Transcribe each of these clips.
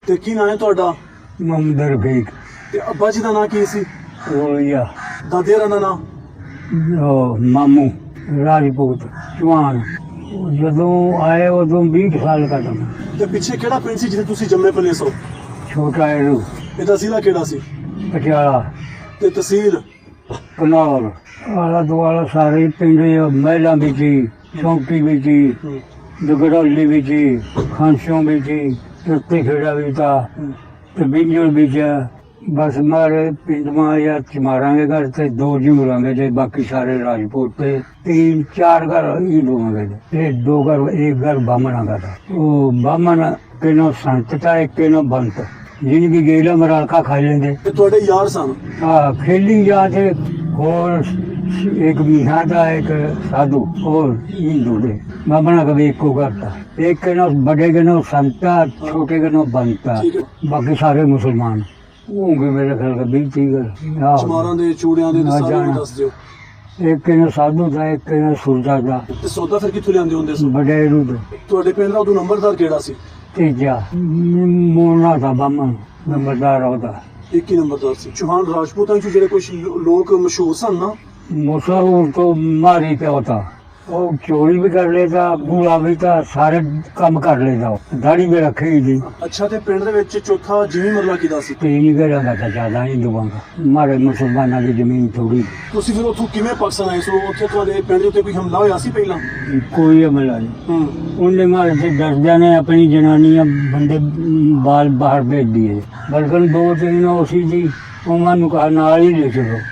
ਤੇ ਕੀ ਨਾਂ ਹੈ ਤੁਹਾਡਾ? ਮੁਹੰਮਦ ਰਫੀਕ। ਤੇ ਅੱਬਾ ਜੀ ਦਾ ਨਾਂ ਕੀ ਸੀ? ਰੋਲੀਆ। ਦਾਦੇ ਹੋਰਾਂ ਦਾ ਨਾਂ? ਉਹ ਮਾਮੂ ਰਾਜਪੂਤ ਚੌਹਾਨ। ਜਦੋਂ ਆਏ ਉਦੋਂ 20 ਸਾਲ ਦਾ ਸੀ। ਤੇ ਪਿੱਛੇ ਕਿਹੜਾ ਪਿੰਡ ਸੀ ਜਿੱਥੇ ਤੁਸੀਂ ਜੰਮੇ ਪਲੇ ਸੋ? ਛੋਟਾ ਇਹਨੂੰ ਇਹਦਾ ਜ਼ਿਲ੍ਹਾ ਕਿਹੜਾ ਸੀ? ਪਟਿਆਲਾ। ਤੇ ਤਹਿਸੀਲ? ਕਨੌਰ। ਆਲਾ ਦੁਆਲਾ ਸਾਰੇ ਪਿੰਡ ਮਹਿਲਾਂ ਵਿੱਚ ਹੀ, ਚੌਂਕੀ ਵਿੱਚ ਹੀ, ਦੁਗੜੌਲੀ ਵਿੱਚ ਹੀ, ਖਾਂਸਿयों ਵਿੱਚ ਹੀ, ਰੱਤੇ ਖੇੜਾ ਵਿੱਚ ਤਾਂ ਤੇ ਬਿੰਜਲ ਵਿੱਚ। ਬਸ ਮਾਰੇ ਪਿੰਡ ਮਾਂ ਜਾਂ ਮਾਰਾਂਗੇ ਘਰ ਤੇ 2 ਜੂਰਾਂਗੇ ਜੇ ਬਾਕੀ ਸਾਰੇ ਰਾਜपूत ਤੇ 3-4 घर ही होंगे। ये 2 घर, एक घर बामना का था। वो बामन के नो संत था, एक के नो बंत, जिनकी गेला मरालका खा लेंगे। ਤੇ ਤੁਹਾਡੇ ਯਾਰ ਸਨ? हाँ, खेली जाते। और एक मीठा था, एक साधु और हिंदू थे। बामना का भी एक को घर था। एक के नो बड़े के नो संत था, छोटे के नो बंत था, ठीक है। बाकी सारे मुसलमान होंगे मेरे ख्याल का 20-30 घर। ਚਮਾਰਾਂ ਦੇ, ਚੂੜਿਆਂ ਦੇ, ਤੇ ਹਾਂ, ਸਾਰਿਆਂ ਨੂੰ ਜਾਣਾ। ਦੱਸ ਦਿਓ। एक के नो साधु था, एक के नो सुरजा था। ਤੇ ਸੌਦਾ ਫਿਰ ਕਿੱਥੋਂ ਲਿਆਂਦੇ ਹੁੰਦੇ ਸੀ? बडेरू थे। ਤੁਹਾਡੇ ਪਿੰਡ ਦਾ ਉਦੋਂ ਨੰਬਰਦਾਰ ਕਿਹੜਾ ਸੀ? तेजा मोना था, बामन नंबरदार होता। ਇੱਕ ਹੀ ਨੰਬਰਦਾਰ ਸੀ। ਚੌਹਾਨ ਰਾਜਪੂਤਾਂ ਚੋਂ ਜਿਹੜੇ ਕੁਝ ਲੋਕ ਮਸ਼ਹੂਰ ਸਨ ਨਾ, मुसहूर तो मारी पे होता। वो चोरी भी कर लेता, बूढ़ा भी था, सारे काम कर लेता। दाढ़ी में रखी ही थी। ਅੱਛਾ ਤੇ ਪਿੰਡ ਦੇ ਵਿੱਚ ਚੌਥਾ ਜਿਮੀ ਮਰਲਾ ਕਿਹਦਾ ਸੀ? तीन घर था ज्यादा हिंदुओं का। हमारे मुसलमानों की जमीन थोड़ी। ਤੁਸੀਂ ਫਿਰ ਉੱਥੋਂ ਕਿਵੇਂ ਪਾਕਿਸਤਾਨ ਆਏ ਸੋ? ਉੱਥੇ ਤੁਹਾਡੇ ਪਿੰਡ ਦੇ ਉੱਤੇ ਕੋਈ ਹਮਲਾ ਹੋਇਆ ਸੀ ਪਹਿਲਾਂ? कोई हमला नहीं। उनने मारे से डरदे ने अपनी जनानियां बंदे बाल बाहर भेज दिए। बल्कि 2-3 उसी थी, उन्होंने कहा नाल ही ले चलो।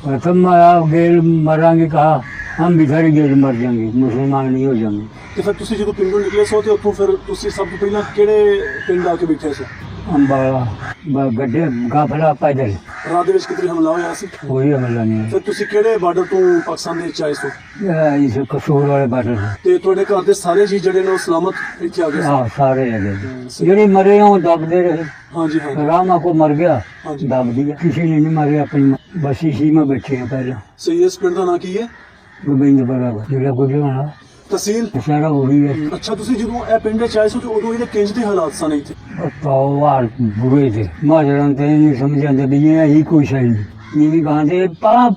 प्रथम आप गेल मरांगे, कहा हम भी सारी गेल मर जाएंगे, मुसलमान नहीं हो जाएंगे। ਤੇ ਫਿਰ ਤੁਸੀਂ ਜਦੋਂ ਪਿੰਡੋਂ ਨਿਕਲੇ ਸੋ ਤੇ ਉੱਥੋਂ ਫਿਰ ਤੁਸੀਂ ਸਭ ਤੋਂ ਪਹਿਲਾਂ ਕਿਹੜੇ ਪਿੰਡ ਆ ਕੇ ਬੈਠੇ ਸੋ? अंबाला गड्ढे काफिला पैदल। ਰਾਤ ਦੇ ਵਿੱਚ ਕਿਤੇ ਹਮਲਾ ਹੋਇਆ ਸੀ? कोई हमला नहीं ਫਿਰ ਤੁਸੀਂ ਕਿਹੜੇ ਬਾਰਡਰ ਤੋਂ ਪਾਕਿਸਤਾਨ ਦੇ ਵਿੱਚ ਆਏ ਸੋ? है। इस कसूर वाले बाटे से। ਤੇ ਤੁਹਾਡੇ ਘਰ ਦੇ ਸਾਰੇ ਜੀ ਜਿਹੜੇ ਨੇ ਉਹ ਸਲਾਮਤ ਇੱਥੇ ਆ ਗਏ ਸੀ? हाँ, सारे है जेडे मरे हैं वो दबदे रहे। ਹਾਂਜੀ ਹਾਂ। रामा को मर गया, हाँ जी। दब दिया। किसी ने नहीं मारे, अपनी बस इसी में बैठे हैं पहले। ਸਹੀ ਹੈ। ਇਸ ਪਿੰਡ ਦਾ ਨਾਂ ਕੀ ਹੈ? गोविंद बराबर जिला गुजराना ਤਹਿਸੀਲ? सारा हो रही है। ਅੱਛਾ ਤੁਸੀਂ ਜਦੋਂ ਇਹ ਪਿੰਡ ਵਿੱਚ ਆਏ ਸੋ ਤੇ ਉਦੋਂ ਇਹਦੇ ਕਿੰਜ ਦੇ ਹਾਲਾਤ ਸਨ ਇੱਥੇ? तो हाल बुरे थे। माजरन तो नहीं समझ आते भी ये ही कुछ है नहीं। ये भी कहाँ थे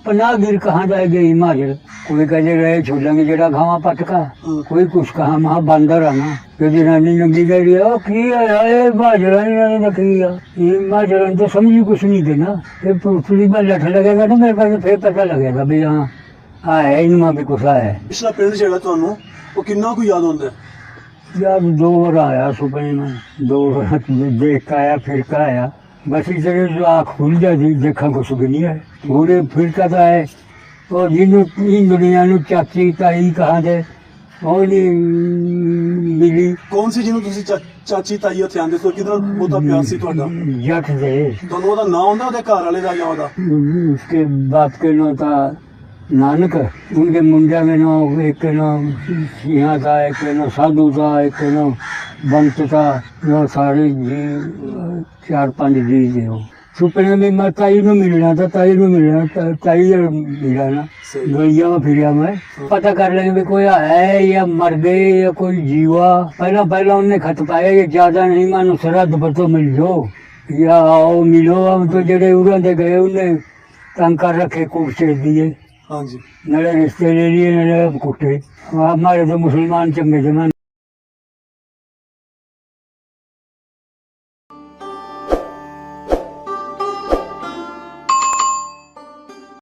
पना गिर कहाँ जाए गई माजर। कोई कहे रहे छोड़ेंगे जरा खावा पटका, कोई कुछ कहा महा बंदर आना। कि जनानी नंगी कह रही है की है माजरन ने किया। ये माजरन तो समझी कुछ नहीं थे ना। फिर पुलिस में लठ लगेगा ना मेरे पास, फिर पता लगेगा भी हाँ है इनमें भी कुछ है। ਪਿਛਲਾ ਪਿੰਡ ਜਿਹੜਾ ਤੁਹਾਨੂੰ ਉਹ ਕਿੰਨਾ ਕੁ ਯਾਦ ਹੁੰਦਾ ਹੈ? यार 2 बार आया सुबह में, 2 बार देख के आया, फिर का आया। बस इस तरह जो आँख खुल जाती, देखा कुछ भी नहीं है। पूरे फिर का तो है। और जिन्होंने इन दुनिया में चाची ताई कहाँ थे वो नहीं मिली। ਕੌਣ ਸੀ ਜਿਹਨੂੰ ਤੁਸੀਂ ਚਾਚੀ ਤਾਈ ਉੱਥੇ ਆਂਦੇ ਸੋ? ਕਿਹਦੇ ਨਾਲ ਬਹੁਤਾ ਪਿਆਰ ਸੀ ਤੁਹਾਡਾ? जट थे। ਤੁਹਾਨੂੰ ਉਹਦਾ ਨਾਂ ਆਉਂਦਾ ਉਹਦੇ ਘਰ ਵਾਲੇ ਦਾ ਜਾਂ ਉਹਦਾ? उसके बाप के नो था नानक, उनके मुंडा में नो एक के नो सिंहा था, एक के नो साधु था, एक के नो बंत था। वो सारे जी 4-5 जी थे। वो सुपने में मैं ताई में मिलना था, ताई में मिलना, ताई मिला ना। सही। गलिया में फिर मैं पता कर लेंगे भी कोई है या मर गए या कोई जीवा। पहला उनने खत पाया ये ज्यादा नहीं मानो सरहद पर तो मिल जाओ या आओ मिलो। हम तो जड़े उड़ाते गए उन्हें तंग कर रखे, कूट छेड़ दिए। ਹਾਂਜੀ। नए रिश्ते ले लिए, नए कुटे। हमारे तो मुसलमान चंगे थे।